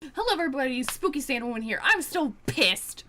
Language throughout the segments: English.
Hello everybody, Spooky Santa Woman here. I'm still pissed.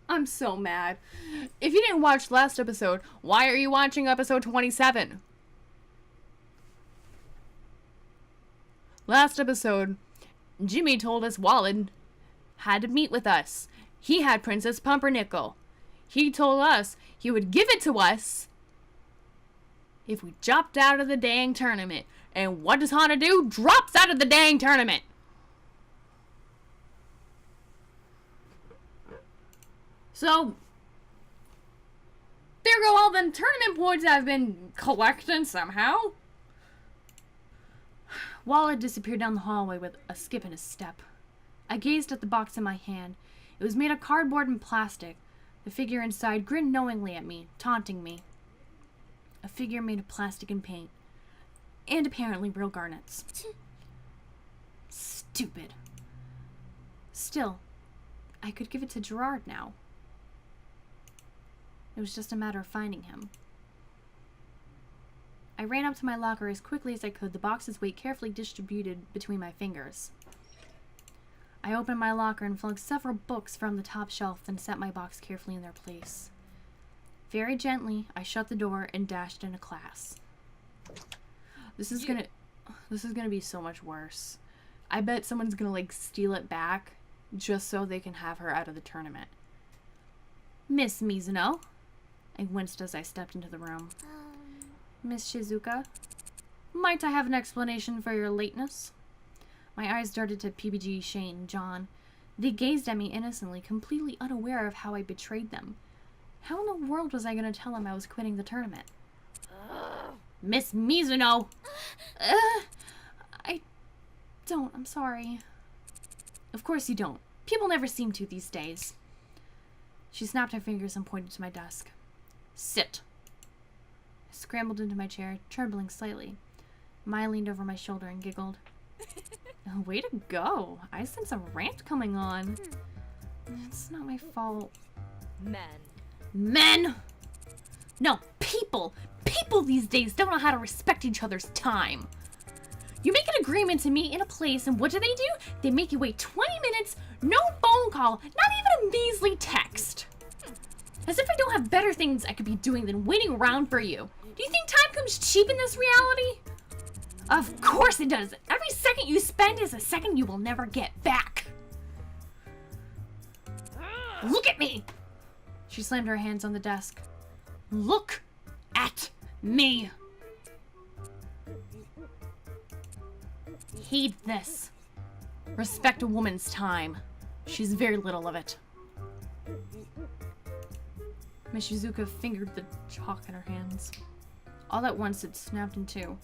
I'm so mad. If you didn't watch last episode, why are you watching episode 27? Last episode, Jimmy told us Wallen had to meet with us. He had Princess Pumpernickel. He told us he would give it to us if we dropped out of the dang tournament. And what does Hana do? Drops out of the dang tournament. So, there go all the tournament points I've been collecting somehow. Walla disappeared down the hallway with a skip and a step. I gazed at the box in my hand. It was made of cardboard and plastic. The figure inside grinned knowingly at me, taunting me. A figure made of plastic and paint. And apparently real garnets. Stupid. Still, I could give it to Gerard now. It was just a matter of finding him. I ran up to my locker as quickly as I could, the box's weight carefully distributed between my fingers. I opened my locker and flung several books from the top shelf, then set my box carefully in their place. Very gently, I shut the door and dashed into class. This is gonna be so much worse. I bet someone's gonna, like, steal it back just so they can have her out of the tournament. Miss Mizuno. I winced as I stepped into the room. Miss Shizuka, might I have an explanation for your lateness? My eyes darted to PBG, Shane, John. They gazed at me innocently, completely unaware of how I betrayed them. How in the world was I going to tell them I was quitting the tournament? Miss Mizuno! I don't. I'm sorry. Of course you don't. People never seem to these days. She snapped her fingers and pointed to my desk. Sit. I scrambled into my chair, trembling slightly. Maya leaned over my shoulder and giggled. Oh, way to go. I sense a rant coming on. It's not my fault. Men! No, people! People these days don't know how to respect each other's time. You make an agreement to meet in a place, and what do? They make you wait 20 minutes, no phone call, not even a measly text. As if I don't have better things I could be doing than waiting around for you. Do you think time comes cheap in this reality? Of course it does. Every second you spend is a second you will never get back. Look at me! She slammed her hands on the desk. Look at me! Heed this. Respect a woman's time. She's very little of it. Miss Shizuka fingered the chalk in her hands. All at once it snapped in two.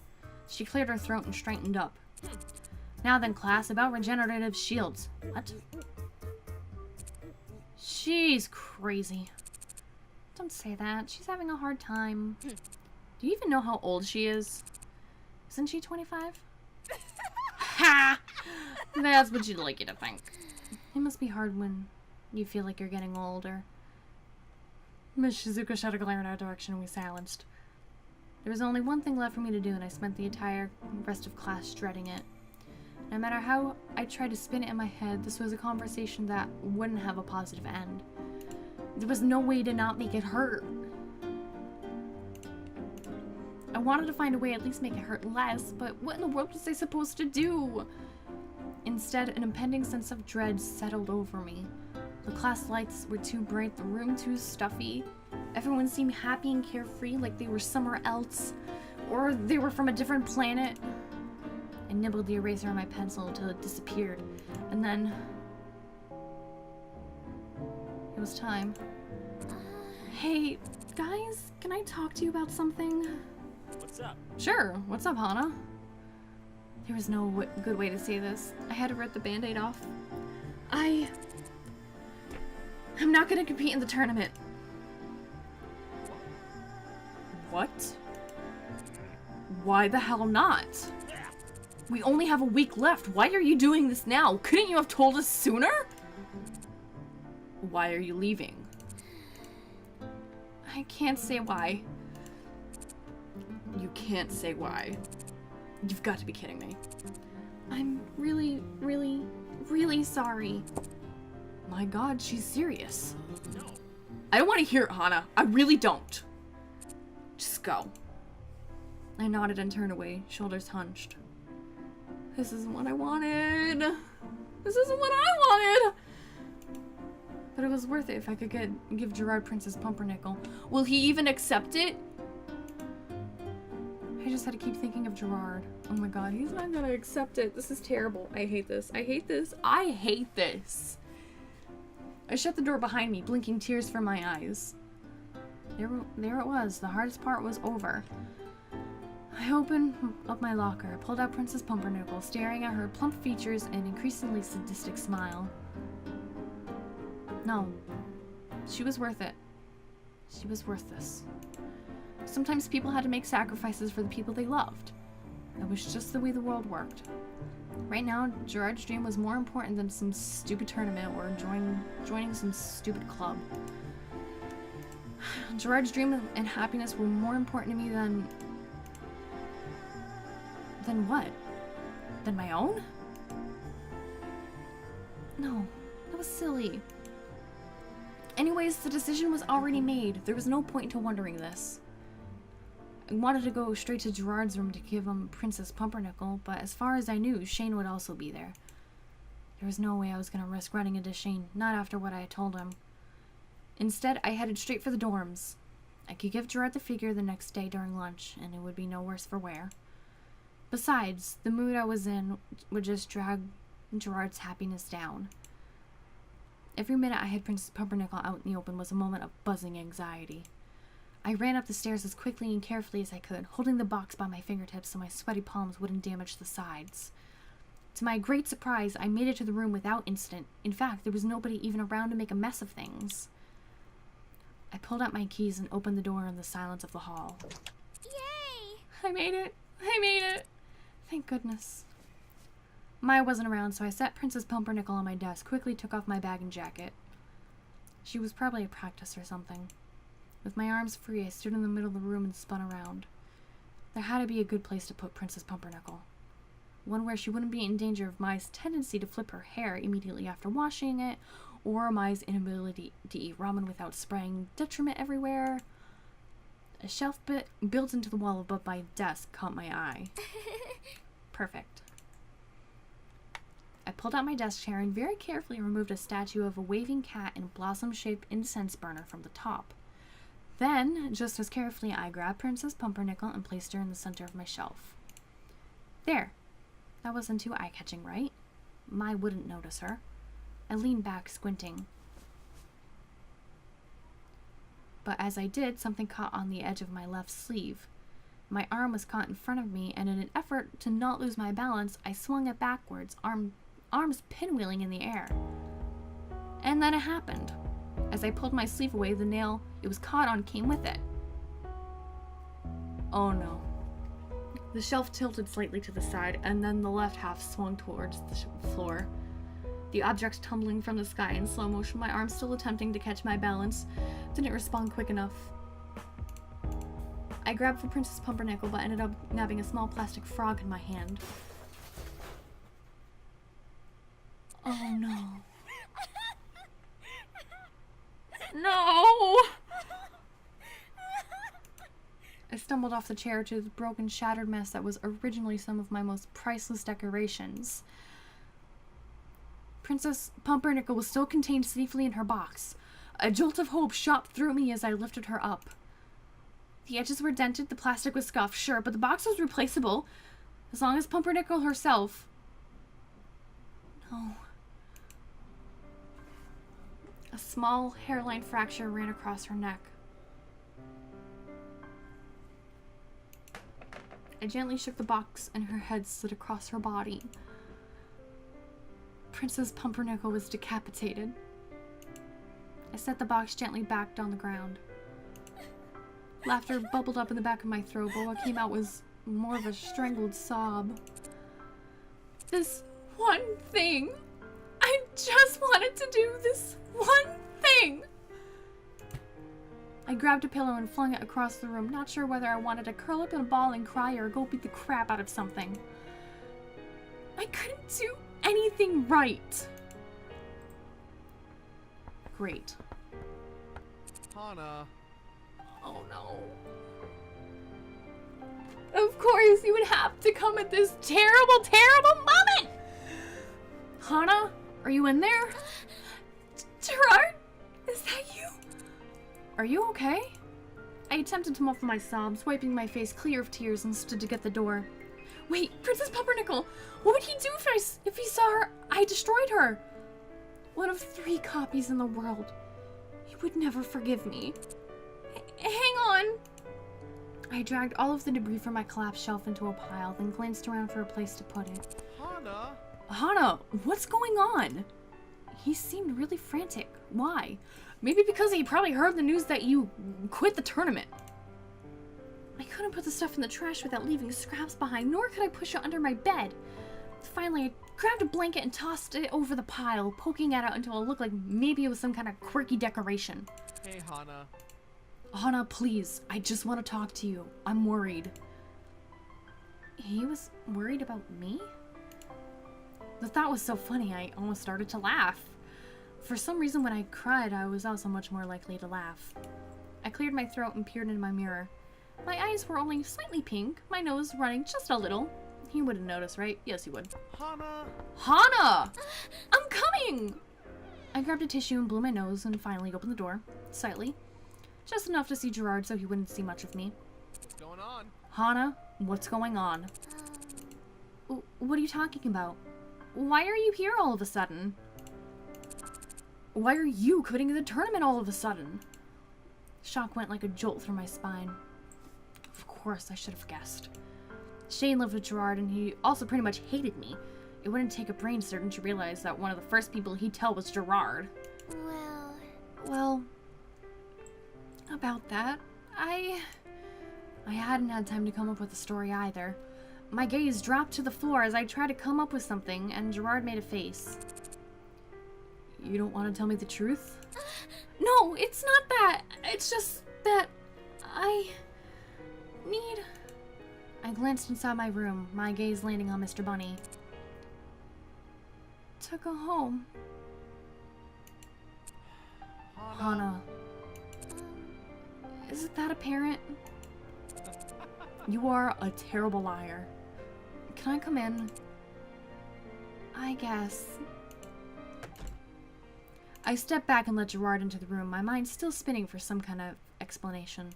She cleared her throat and straightened up. Now then, class, about regenerative shields. What? She's crazy. Don't say that. She's having a hard time. Do you even know how old she is? Isn't she 25? Ha! That's what you'd like you to think. It must be hard when you feel like you're getting older. Miss Shizuka shot a glare in our direction and we silenced. There was only one thing left for me to do, and I spent the entire rest of class dreading it. No matter how I tried to spin it in my head, this was a conversation that wouldn't have a positive end. There was no way to not make it hurt. I wanted to find a way to at least make it hurt less, but what in the world was I supposed to do? Instead, an impending sense of dread settled over me. The class lights were too bright, the room too stuffy. Everyone seemed happy and carefree, like they were somewhere else, or they were from a different planet. I nibbled the eraser on my pencil until it disappeared, and then it was time. Hey, guys, can I talk to you about something? What's up? Sure. What's up, Hana? There was no good way to say this. I had to rip the band-aid off. I'm not gonna compete in the tournament. What? Why the hell not? We only have a week left. Why are you doing this now? Couldn't you have told us sooner? Why are you leaving? I can't say why. You can't say why. You've got to be kidding me. I'm really, really, really sorry. My god, she's serious. No. I don't want to hear it, Hana. I really don't. Just go. I nodded and turned away, shoulders hunched. This isn't what I wanted. This isn't what I wanted. But it was worth it if I could give Gerard Princess Pumpernickel. Will he even accept it? I just had to keep thinking of Gerard. Oh my god, he's not gonna accept it. This is terrible. I hate this. I hate this. I hate this. I shut the door behind me, blinking tears from my eyes. There it was. The hardest part was over. I opened up my locker, pulled out Princess Pumpernickel, staring at her plump features and increasingly sadistic smile. No. She was worth it. She was worth this. Sometimes people had to make sacrifices for the people they loved. That was just the way the world worked. Right now, Gerard's dream was more important than some stupid tournament or joining some stupid club. Gerard's dream and happiness were more important to me than what? Than my own? No, that was silly. Anyways, the decision was already made. There was no point to wondering this. I wanted to go straight to Gerard's room to give him Princess Pumpernickel, but as far as I knew, Shane would also be there. There was no way I was going to risk running into Shane, not after what I had told him. Instead, I headed straight for the dorms. I could give Gerard the figure the next day during lunch, and it would be no worse for wear. Besides, the mood I was in would just drag Gerard's happiness down. Every minute I had Princess Pumpernickel out in the open was a moment of buzzing anxiety. I ran up the stairs as quickly and carefully as I could, holding the box by my fingertips so my sweaty palms wouldn't damage the sides. To my great surprise, I made it to the room without incident. In fact, there was nobody even around to make a mess of things. I pulled out my keys and opened the door in the silence of the hall. Yay! I made it! I made it! Thank goodness. Maya wasn't around, so I set Princess Pumpernickel on my desk, quickly took off my bag and jacket. She was probably at practice or something. With my arms free, I stood in the middle of the room and spun around. There had to be a good place to put Princess Pumpernickel. One where she wouldn't be in danger of Maya's tendency to flip her hair immediately after washing it, or Maya's inability to eat ramen without spraying detriment everywhere. A shelf built into the wall above my desk caught my eye. Perfect. I pulled out my desk chair and very carefully removed a statue of a waving cat and a blossom-shaped incense burner from the top. Then, just as carefully, I grabbed Princess Pumpernickel and placed her in the center of my shelf. There. That wasn't too eye-catching, right? Mai wouldn't notice her. I leaned back, squinting. But as I did, something caught on the edge of my left sleeve. My arm was caught in front of me, and in an effort to not lose my balance, I swung it backwards, arms pinwheeling in the air. And then it happened. As I pulled my sleeve away, the nail it was caught on came with it. Oh no. The shelf tilted slightly to the side, and then the left half swung towards the floor. The object tumbling from the sky in slow motion, my arm still attempting to catch my balance, didn't respond quick enough. I grabbed for Princess Pumpernickel, but ended up nabbing a small plastic frog in my hand. Oh no. No! I stumbled off the chair to the broken, shattered mess that was originally some of my most priceless decorations. Princess Pumpernickel was still contained safely in her box. A jolt of hope shot through me as I lifted her up. The edges were dented, the plastic was scuffed, sure, but the box was replaceable, as long as Pumpernickel herself... No. A small hairline fracture ran across her neck. I gently shook the box and her head slid across her body. Princess Pumpernickel was decapitated. I set the box gently back on the ground. Laughter bubbled up in the back of my throat, but what came out was more of a strangled sob. This one thing. I just wanted to do this one thing. I grabbed a pillow and flung it across the room, not sure whether I wanted to curl up in a ball and cry or go beat the crap out of something. I couldn't do anything right. Great. Hana. Oh no. Of course, you would have to come at this terrible, terrible moment! Hana, are you in there? Gerard? Is that you? Are you okay? I attempted to muffle my sobs, wiping my face clear of tears, and stood to get the door. Wait, Princess Pumpernickel! What would he do if he saw her? I destroyed her! One of 3 copies in the world. He would never forgive me. Hang on! I dragged all of the debris from my collapsed shelf into a pile, then glanced around for a place to put it. Hana? Hana, what's going on? He seemed really frantic. Why? Maybe because he probably heard the news that you quit the tournament. I couldn't put the stuff in the trash without leaving scraps behind, nor could I push it under my bed. Finally, I grabbed a blanket and tossed it over the pile, poking at it until it looked like maybe it was some kind of quirky decoration. Hey, Hana. Hana, please. I just want to talk to you. I'm worried. He was worried about me? The thought was so funny, I almost started to laugh. For some reason, when I cried, I was also much more likely to laugh. I cleared my throat and peered in my mirror. My eyes were only slightly pink, my nose running just a little. He wouldn't notice, right? Yes, he would. Hana! Hana! I'm coming! I grabbed a tissue and blew my nose and finally opened the door, slightly. Just enough to see Gerard so he wouldn't see much of me. What's going on? Hana, what's going on? What are you talking about? Why are you here all of a sudden? Why are you quitting the tournament all of a sudden? Shock went like a jolt through my spine. Of course, I should have guessed. Shane lived with Gerard and he also pretty much hated me. It wouldn't take a brain surgeon to realize that one of the first people he'd tell was Gerard. Well, about that, I hadn't had time to come up with a story either. My gaze dropped to the floor as I tried to come up with something, and Gerard made a face. You don't want to tell me the truth? No, it's not that. It's just that I glanced inside my room, my gaze landing on Mr. Bunny. To go home. Hana. Isn't that apparent? You are a terrible liar. Can I come in? I guess. I stepped back and let Gerard into the room, my mind still spinning for some kind of explanation.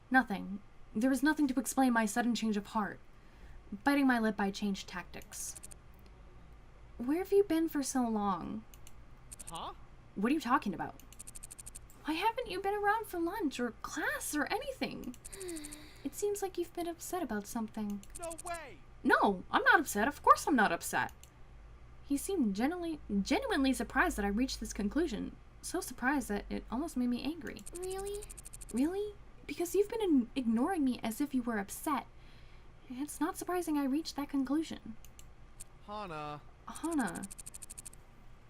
Nothing. There was nothing to explain my sudden change of heart. Biting my lip, I changed tactics. Where have you been for so long? Huh? What are you talking about? Why haven't you been around for lunch or class or anything? It seems like you've been upset about something. No way! No, I'm not upset. Of course I'm not upset. He seemed genuinely surprised that I reached this conclusion. So surprised that it almost made me angry. Really? Really? Because you've been ignoring me as if you were upset. It's not surprising I reached that conclusion. Hana. Hana.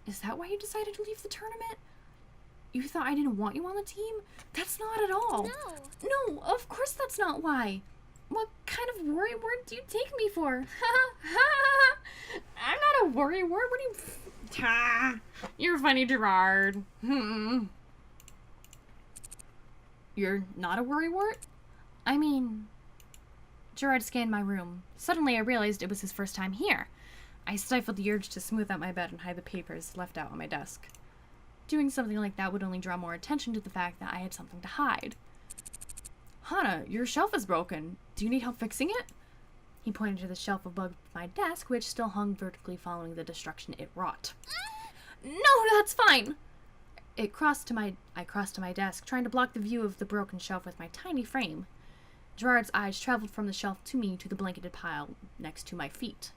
Is that why you decided to leave the tournament? You thought I didn't want you on the team? That's not at all. No. No, of course that's not why. What kind of worry word do you take me for? I'm not a worry word. What do you... You're funny, Gerard. You're not a worry wart? I mean... Gerard scanned my room. Suddenly I realized it was his first time here. I stifled the urge to smooth out my bed and hide the papers left out on my desk. Doing something like that would only draw more attention to the fact that I had something to hide. Hana, your shelf is broken. Do you need help fixing it? He pointed to the shelf above my desk, which still hung vertically following the destruction it wrought. No, that's fine! I crossed to my desk, trying to block the view of the broken shelf with my tiny frame. Gerard's eyes traveled from the shelf to me to the blanketed pile next to my feet.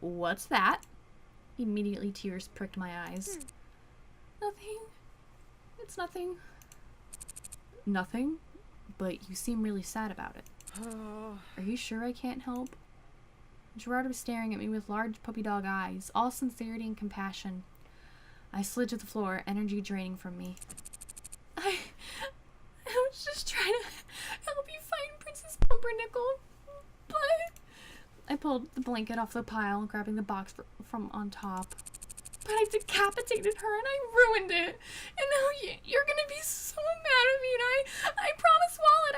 What's that? Immediately tears pricked my eyes. Nothing. It's nothing. Nothing? But you seem really sad about it. Are you sure I can't help? Gerard was staring at me with large puppy dog eyes, all sincerity and compassion. I slid to the floor, energy draining from me. Pumpernickel, but... I pulled the blanket off the pile, grabbing the box from on top. But I decapitated her and I ruined it. And now you're gonna be so mad at me. And I promised Wallet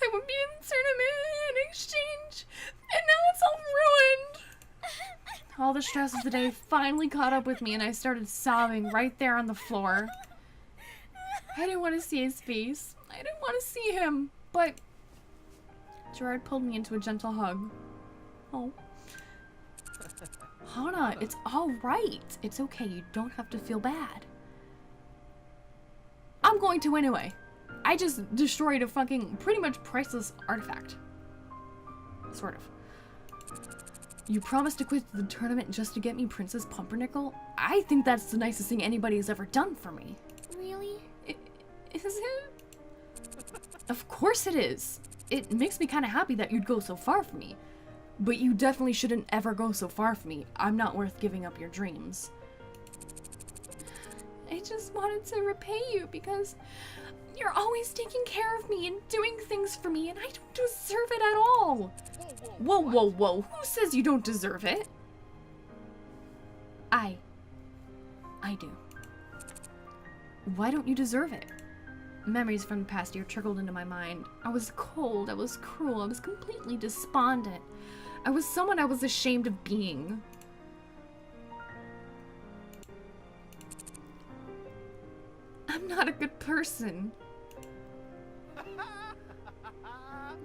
I would be in the tournament in exchange. And now it's all ruined. All the stress of the day finally caught up with me and I started sobbing right there on the floor. I didn't want to see his face. I didn't want to see him. But Gerard pulled me into a gentle hug. Oh. Hana, it's alright. It's okay. You don't have to feel bad. I'm going to anyway. I just destroyed a fucking pretty much priceless artifact. Sort of. You promised to quit the tournament just to get me Princess Pumpernickel? I think that's the nicest thing anybody has ever done for me. Really? Is it? Of course it is. It makes me kind of happy that you'd go so far for me. But you definitely shouldn't ever go so far for me. I'm not worth giving up your dreams. I just wanted to repay you because you're always taking care of me and doing things for me and I don't deserve it at all. Whoa. Who says you don't deserve it? I do. Why don't you deserve it? Memories from the past year trickled into my mind. I was cold, I was cruel, I was completely despondent. I was someone I was ashamed of being. I'm not a good person.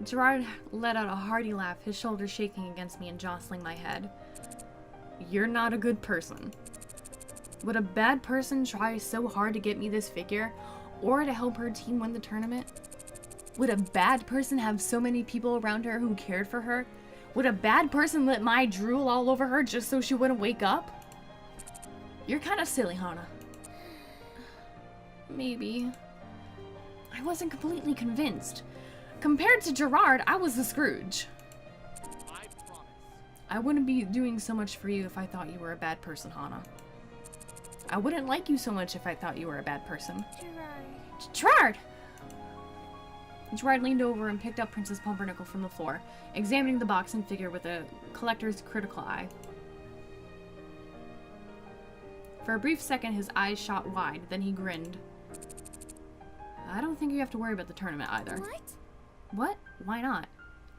Gerard let out a hearty laugh, his shoulders shaking against me and jostling my head. You're not a good person. Would a bad person try so hard to get me this figure, or to help her team win the tournament? Would a bad person have so many people around her who cared for her? Would a bad person let my drool all over her just so she wouldn't wake up? You're kind of silly, Hana. Maybe. I wasn't completely convinced. Compared to Gerard, I was the Scrooge. I promise. I wouldn't be doing so much for you if I thought you were a bad person, Hana. I wouldn't like you so much if I thought you were a bad person. Gerard! Gerard leaned over and picked up Princess Pumpernickel from the floor, examining the box and figure with a collector's critical eye. For a brief second, his eyes shot wide, then he grinned. I don't think you have to worry about the tournament either. What? What? Why not?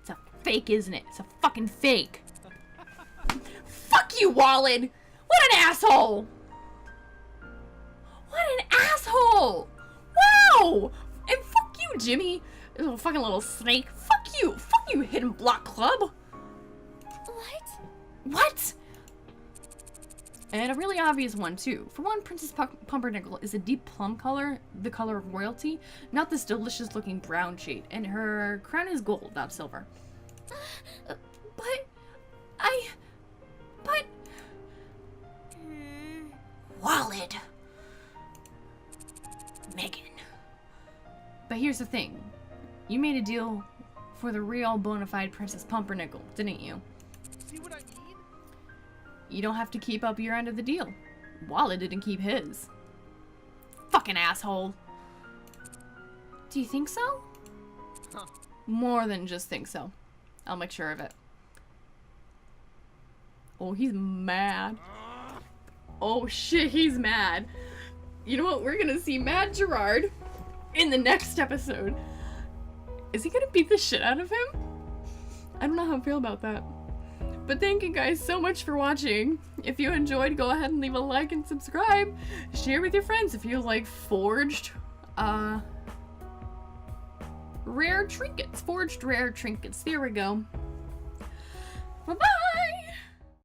It's a fake, isn't it? It's a fucking fake. Fuck you, Walid! What an asshole! What an asshole! Wow! And fuck you, Jimmy! You fucking little snake. Fuck you! Fuck you, Hidden Block Club! What? What? And a really obvious one, too. For one, Princess Pumpernickel is a deep plum color, the color of royalty, not this delicious-looking brown shade, and her crown is gold, not silver. But... Walid! Megan. But here's the thing. You made a deal for the real bona fide Princess Pumpernickel, didn't you? See what I mean? You don't have to keep up your end of the deal. Walid didn't keep his. Fucking asshole. Do you think so? Huh. More than just think so. I'll make sure of it. Oh, he's mad. Oh shit, he's mad. You know what? We're gonna see Mad Gerard in the next episode. Is he gonna beat the shit out of him? I don't know how I feel about that. But thank you guys so much for watching. If you enjoyed, go ahead and leave a like and subscribe. Share with your friends if you like forged, rare trinkets. Forged rare trinkets. There we go. Bye-bye!